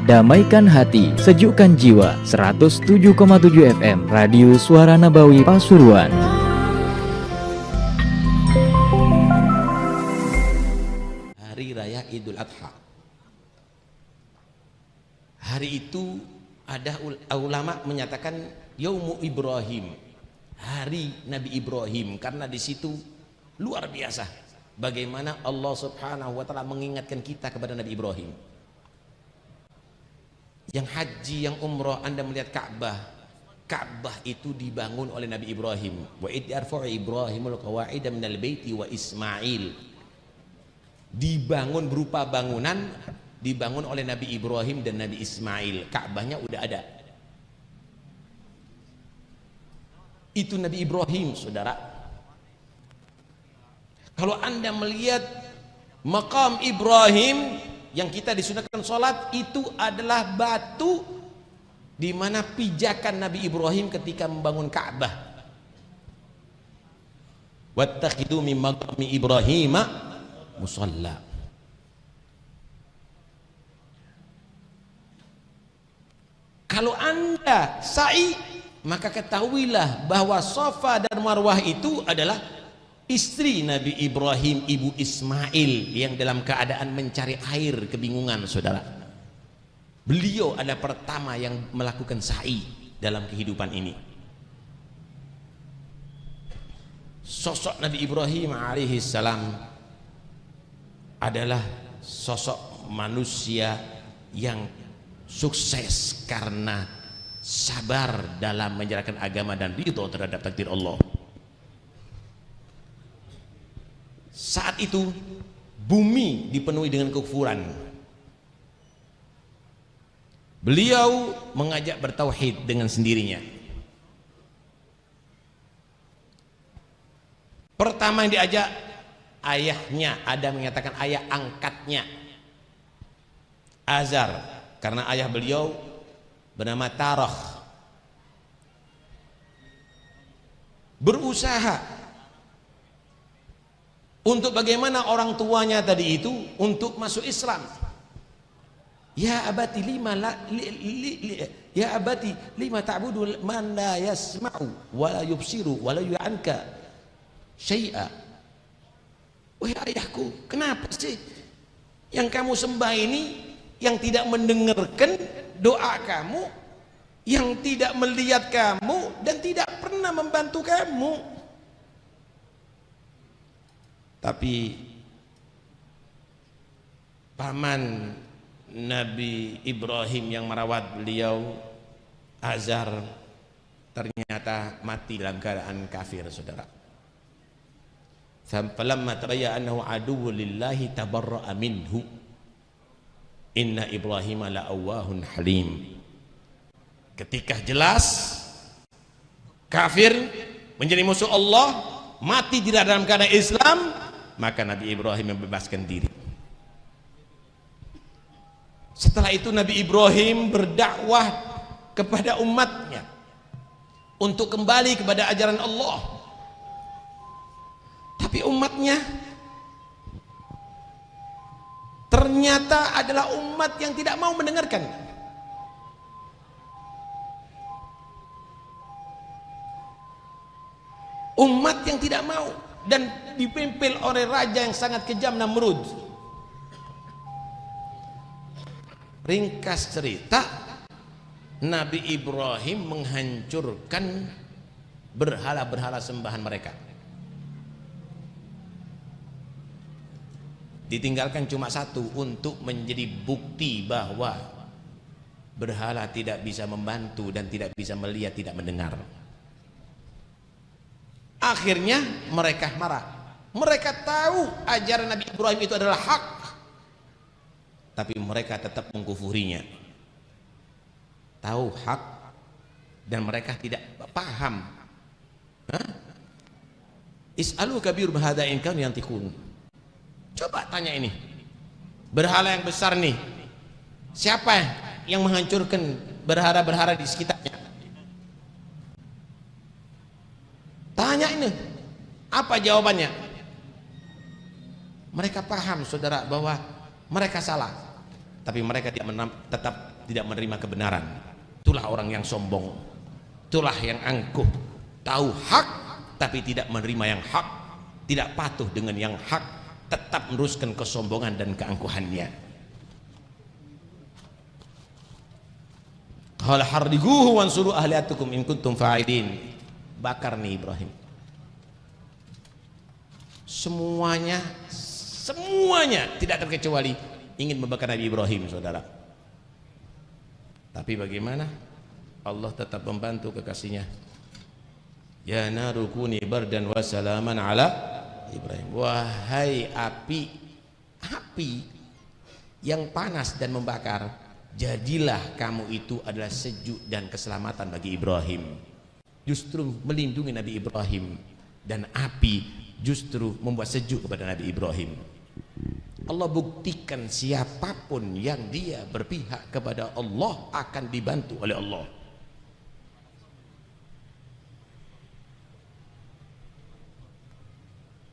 Damaikan hati, sejukkan jiwa. 107,7 FM Radio Suara Nabawi Pasuruan. Hari Raya Idul Adha. Hari itu ada ulama menyatakan Yaumu Ibrahim, hari Nabi Ibrahim, karena di situ luar biasa bagaimana Allah Subhanahu wa taala mengingatkan kita kepada Nabi Ibrahim. Yang haji, yang umrah, Anda melihat Ka'bah. Ka'bah itu dibangun oleh Nabi Ibrahim. Wa id yarfa'u Ibrahimul qawa'ida minal baiti wa Ismail. Dibangun berupa bangunan, dibangun oleh Nabi Ibrahim dan Nabi Ismail. Ka'bahnya udah ada. Itu Nabi Ibrahim, saudara. Kalau Anda melihat makam Ibrahim yang kita disunahkan sholat, itu adalah batu di mana pijakan Nabi Ibrahim ketika membangun Ka'bah. Wattakhidhu min maqami Ibrahim musalla. Kalau Anda sa'i, maka ketahuilah bahwa Safa dan Marwah itu adalah istri Nabi Ibrahim, ibu Ismail, yang dalam keadaan mencari air kebingungan, saudara. Beliau adalah pertama yang melakukan sa'i dalam kehidupan ini. Sosok Nabi Ibrahim alaihi salam adalah sosok manusia yang sukses karena sabar dalam menjalankan agama dan ridho terhadap takdir Allah. Saat itu bumi dipenuhi dengan kekufuran. Beliau mengajak bertauhid dengan sendirinya. Pertama yang diajak ayahnya, ada menyatakan ayah angkatnya Azar, karena ayah beliau bernama Tarah. Berusaha untuk bagaimana orang tuanya tadi itu untuk masuk Islam. Ya abati lima ta'budu man la yasma'u wa la yubsiru wa la yu'anka syai'a. Wahai ayahku, kenapa sih yang kamu sembah ini yang tidak mendengarkan doa kamu, yang tidak melihat kamu dan tidak pernah membantu kamu? Tapi paman Nabi Ibrahim yang merawat beliau, Azar, ternyata mati dalam keadaan kafir, saudara. Falamma tabayyana annahu aduwwun lillahi tabarra'a minhu. Inna Ibrahim la'awwahun halim. Ketika jelas kafir, menjadi musuh Allah, mati tidak dalam keadaan Islam, maka Nabi Ibrahim membebaskan diri. Setelah itu Nabi Ibrahim berdakwah kepada umatnya untuk kembali kepada ajaran Allah. Tapi umatnya ternyata adalah umat yang tidak mau mendengarkan. Umat yang tidak mau, dan dipimpin oleh raja yang sangat kejam, Namrud. Ringkas cerita, Nabi Ibrahim menghancurkan berhala-berhala sembahan mereka. Ditinggalkan cuma satu untuk menjadi bukti bahwa berhala tidak bisa membantu dan tidak bisa melihat, tidak mendengar. Akhirnya mereka marah. Mereka tahu ajaran Nabi Ibrahim itu adalah hak, tapi mereka tetap mengkufurinya. Tahu hak dan mereka tidak paham. Is'alu kabir bahada in kan yantiqun. Coba tanya ini, berhala yang besar nih, siapa yang menghancurkan berhala-berhala di sekitarnya? Tanya ini, apa jawabannya? Mereka paham saudara bahwa mereka salah, tapi mereka tetap tidak menerima kebenaran. Itulah orang yang sombong, itulah yang angkuh, tahu hak tapi tidak menerima yang hak, tidak patuh dengan yang hak, tetap meneruskan kesombongan dan keangkuhannya. Qala harriguhu wansuru ahliyatukum in kuntum fa'ilin. Bakar nih Ibrahim. Semuanya tidak terkecuali ingin membakar Nabi Ibrahim, saudara. Tapi bagaimana? Allah tetap membantu kekasihnya. Ya naru kuni bardan wa salaman ala Ibrahim. Wahai api yang panas dan membakar, jadilah kamu itu adalah sejuk dan keselamatan bagi Ibrahim. Justru melindungi Nabi Ibrahim, dan api justru membuat sejuk kepada Nabi Ibrahim. Allah buktikan siapapun yang dia berpihak kepada Allah akan dibantu oleh Allah.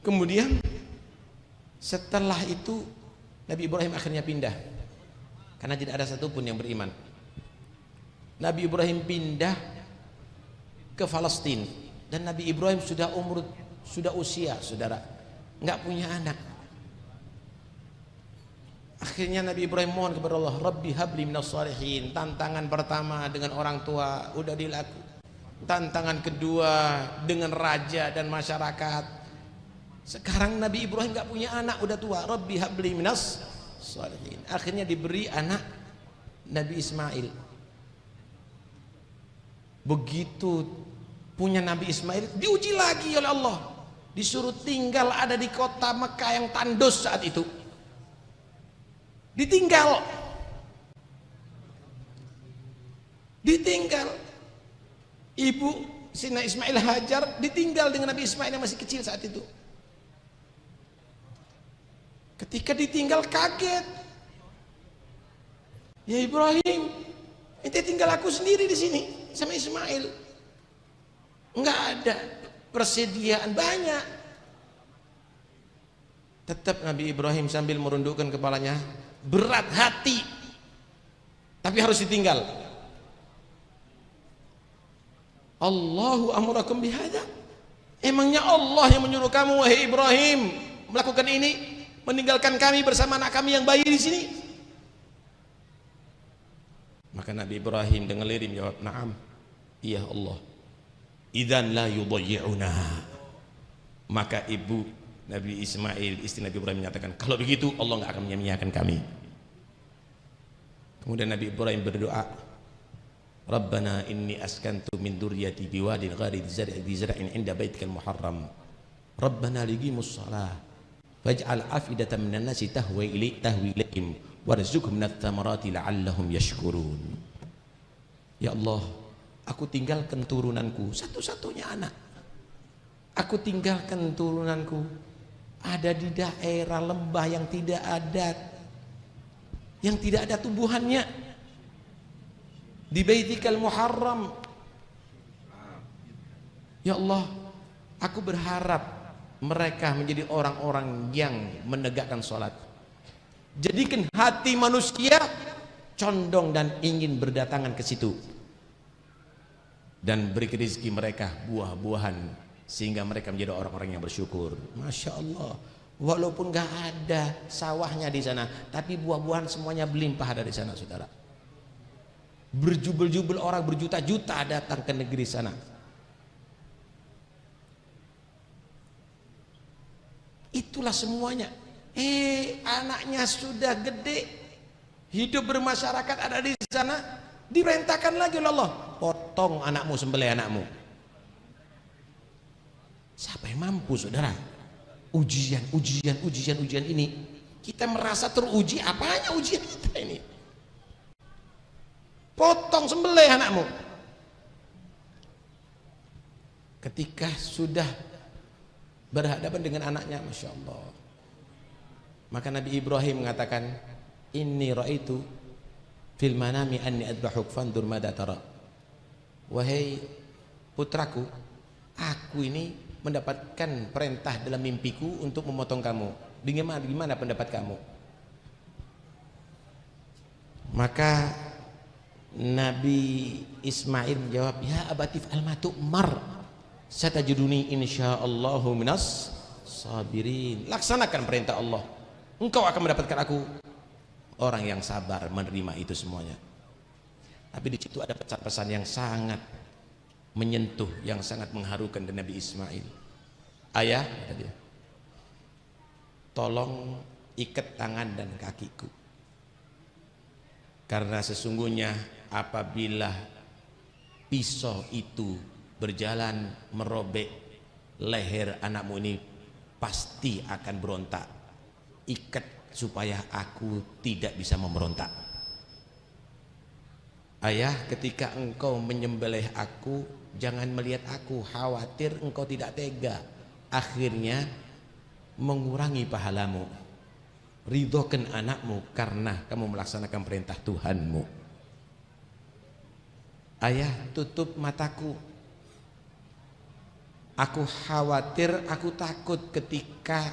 Kemudian setelah itu Nabi Ibrahim akhirnya pindah, karena tidak ada satupun yang beriman. Nabi Ibrahim pindah ke Palestina, dan Nabi Ibrahim sudah usia, saudara, nggak punya anak. Akhirnya Nabi Ibrahim mohon kepada Allah, Rabbi habli minas shalihin. Tantangan pertama dengan orang tua udah dilakukan, tantangan kedua dengan raja dan masyarakat. Sekarang Nabi Ibrahim nggak punya anak, udah tua. Rabbi habli minas shalihin. Akhirnya diberi anak Nabi Ismail. Begitu punya Nabi Ismail, diuji lagi oleh Allah, disuruh tinggal ada di kota Mekah yang tandus saat itu. Ditinggal ibu Sina Ismail Hajar, ditinggal dengan Nabi Ismail yang masih kecil saat itu. Ketika ditinggal kaget, ya Ibrahim, ente tinggal aku sendiri di sini sama Ismail, nggak ada persediaan banyak. Tetap Nabi Ibrahim sambil merundukkan kepalanya, berat hati, tapi harus ditinggal. Allahu amurakum bihada. Emangnya Allah yang menyuruh kamu wahai Ibrahim melakukan ini, meninggalkan kami bersama anak kami yang bayi di sini? Maka Nabi Ibrahim dengan lirih menjawab, "Na'am, iya Allah. Idzan la yudayyi'una." Maka ibu Nabi Ismail, istri Nabi Ibrahim, menyatakan, kalau begitu Allah enggak akan menyia-nyiakan kami. Kemudian Nabi Ibrahim berdoa, Rabbana inni askantu min dzurriyyati biwadin ghairi dzi zar'in 'inda baitikal muharram. Rabbana liqimus shalah faj'al afidatan minan nasi tahwi ilaihim warzuqhum minats thamarati la'allahum yashkurun. Ya Allah, aku tinggalkan turunanku, satu-satunya anak. Aku tinggalkan turunanku ada di daerah lembah yang tidak ada tumbuhannya, di Baitikal Muharram. Ya Allah, aku berharap mereka menjadi orang-orang yang menegakkan sholat. Jadikan hati manusia condong dan ingin berdatangan ke situ, dan beri rezeki mereka buah-buahan sehingga mereka menjadi orang-orang yang bersyukur. Masya Allah, walaupun gak ada sawahnya di sana, tapi buah-buahan semuanya berlimpah ada di sana, saudara. Berjubel-jubel orang berjuta-juta datang ke negeri sana. Itulah semuanya. Anaknya sudah gede, hidup bermasyarakat ada di sana, diperintahkan lagi oleh Allah, potong anakmu, sembelih anakmu. Siapa yang mampu, saudara? Ujian ini, kita merasa teruji. Apanya ujian kita ini? Potong, sembelih anakmu. Ketika sudah berhadapan dengan anaknya, Masya Allah, maka Nabi Ibrahim mengatakan, inni ra'aitu fil manami anni adbahuk fandur madza tara. Wahai putraku, aku ini mendapatkan perintah dalam mimpiku untuk memotong kamu. Gimana pendapat kamu? Maka Nabi Ismail menjawab, ya abatif al-matu mar satajuduni insyaallahu minas sabirin. Laksanakan perintah Allah, engkau akan mendapatkan aku orang yang sabar menerima itu semuanya. Tapi di situ ada pesan-pesan yang sangat menyentuh, yang sangat mengharukan dari Nabi Ismail. Ayah, kata dia, tolong ikat tangan dan kakiku, karena sesungguhnya apabila pisau itu berjalan merobek leher anakmu ini, pasti akan berontak. Ikat supaya aku tidak bisa memberontak. Ayah, ketika engkau menyembelih aku, jangan melihat aku, khawatir engkau tidak tega, akhirnya mengurangi pahalamu. Ridhokan anakmu karena kamu melaksanakan perintah Tuhanmu. Ayah, tutup mataku, aku khawatir, aku takut ketika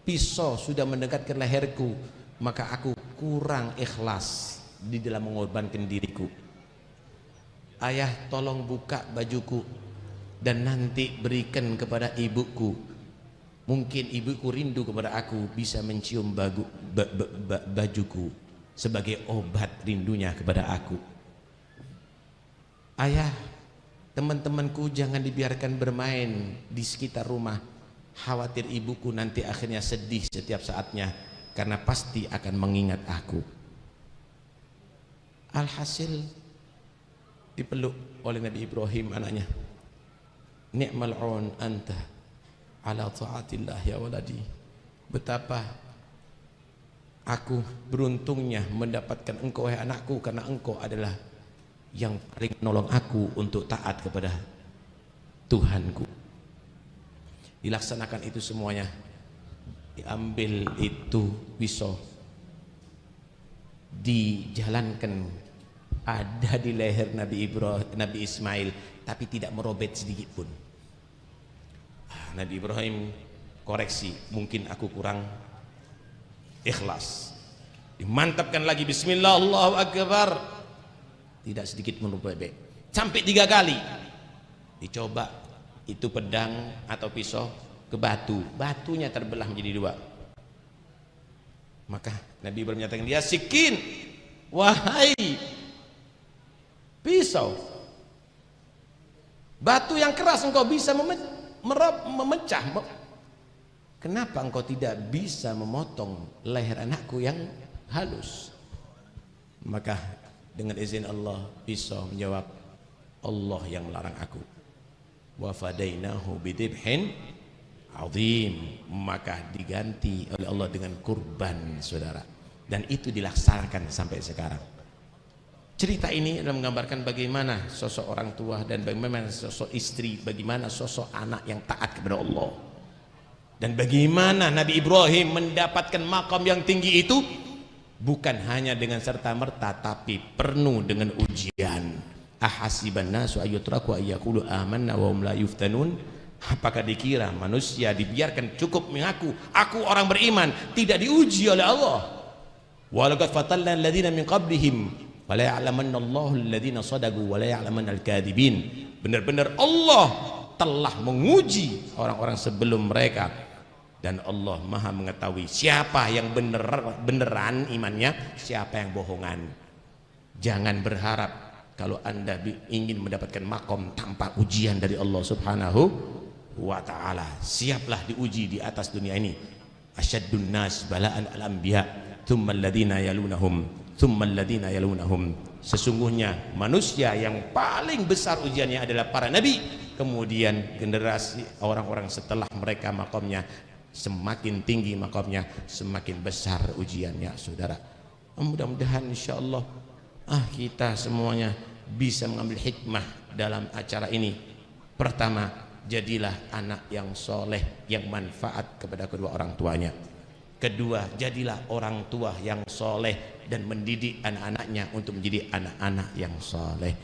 pisau sudah mendekat ke leherku, maka aku kurang ikhlas di dalam mengorbankan diriku. Ayah, tolong buka bajuku dan nanti berikan kepada ibuku. Mungkin ibuku rindu kepada aku, bisa mencium bajuku sebagai obat rindunya kepada aku. Ayah, teman-temanku jangan dibiarkan bermain di sekitar rumah, khawatir ibuku nanti akhirnya sedih setiap saatnya karena pasti akan mengingat aku. Alhasil dipeluk oleh Nabi Ibrahim anaknya. Ni'mal aun anta ala taatillah ya waladi. Betapa aku beruntungnya mendapatkan engkau wahai anakku, karena engkau adalah yang paling menolong aku untuk taat kepada Tuhanku. Dilaksanakan itu semuanya, diambil itu pisau, dijalankan, ada di leher Nabi Ismail, tapi tidak merobek sedikit pun. Nabi Ibrahim koreksi, mungkin aku kurang ikhlas. Dimantapkan lagi, bismillah Allahu akbar, tidak sedikit merobek. Sampai 3 kali dicoba itu pedang atau pisau ke batu, batunya terbelah menjadi 2. Maka Nabi Ibrahim menyatakan, dia sikin, wahai pisau, batu yang keras engkau bisa memecah, kenapa engkau tidak bisa memotong leher anakku yang halus? Maka dengan izin Allah, pisau menjawab, Allah yang melarang aku. Wa fadainahu bidibhin azim, maka diganti oleh Allah dengan kurban, saudara. Dan itu dilaksanakan sampai sekarang. Cerita ini adalah menggambarkan bagaimana sosok orang tua dan bagaimana sosok istri, bagaimana sosok anak yang taat kepada Allah, dan bagaimana Nabi Ibrahim mendapatkan makam yang tinggi itu bukan hanya dengan serta-merta, tapi penuh dengan ujian. Ahasiban nasu ayyutraku ayyaqulu amanna wa hum la yuftanun. Apakah dikira manusia dibiarkan cukup mengaku aku orang beriman, tidak diuji oleh Allah? Walaqad fatanna alladziina min qablihim wala ya'lamanna Allahu alladziina shadaqu wala ya'lamanna al-kadzibin. Benar-benar Allah telah menguji orang-orang sebelum mereka, dan Allah Maha mengetahui siapa yang beneran imannya, siapa yang bohongan. Jangan berharap kalau Anda ingin mendapatkan makom tanpa ujian dari Allah Subhanahu wa ta'ala. Siaplah diuji di atas dunia ini. Asyaddun nas bala'an al-anbiya thumma alladhina yalunahum thumma alladhina yalunahum. Sesungguhnya manusia yang paling besar ujiannya adalah para nabi, kemudian generasi orang-orang setelah mereka makomnya semakin tinggi, makomnya semakin besar ujiannya, saudara. Mudah-mudahan insyaallah kita semuanya bisa mengambil hikmah dalam acara ini. Pertama, jadilah anak yang soleh, yang manfaat kepada kedua orang tuanya. Kedua, jadilah orang tua yang soleh dan mendidik anak-anaknya untuk menjadi anak-anak yang soleh.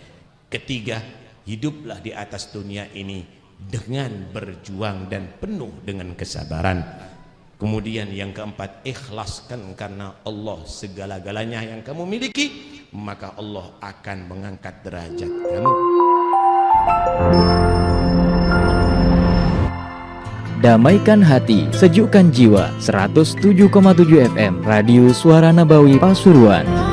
Ketiga, hiduplah di atas dunia ini dengan berjuang dan penuh dengan kesabaran. Kemudian yang keempat, ikhlaskan karena Allah segala-galanya yang kamu miliki, maka Allah akan mengangkat derajat kamu. Damaikan hati, sejukkan jiwa. 107,7 FM Radio Suara Nabawi Pasuruan.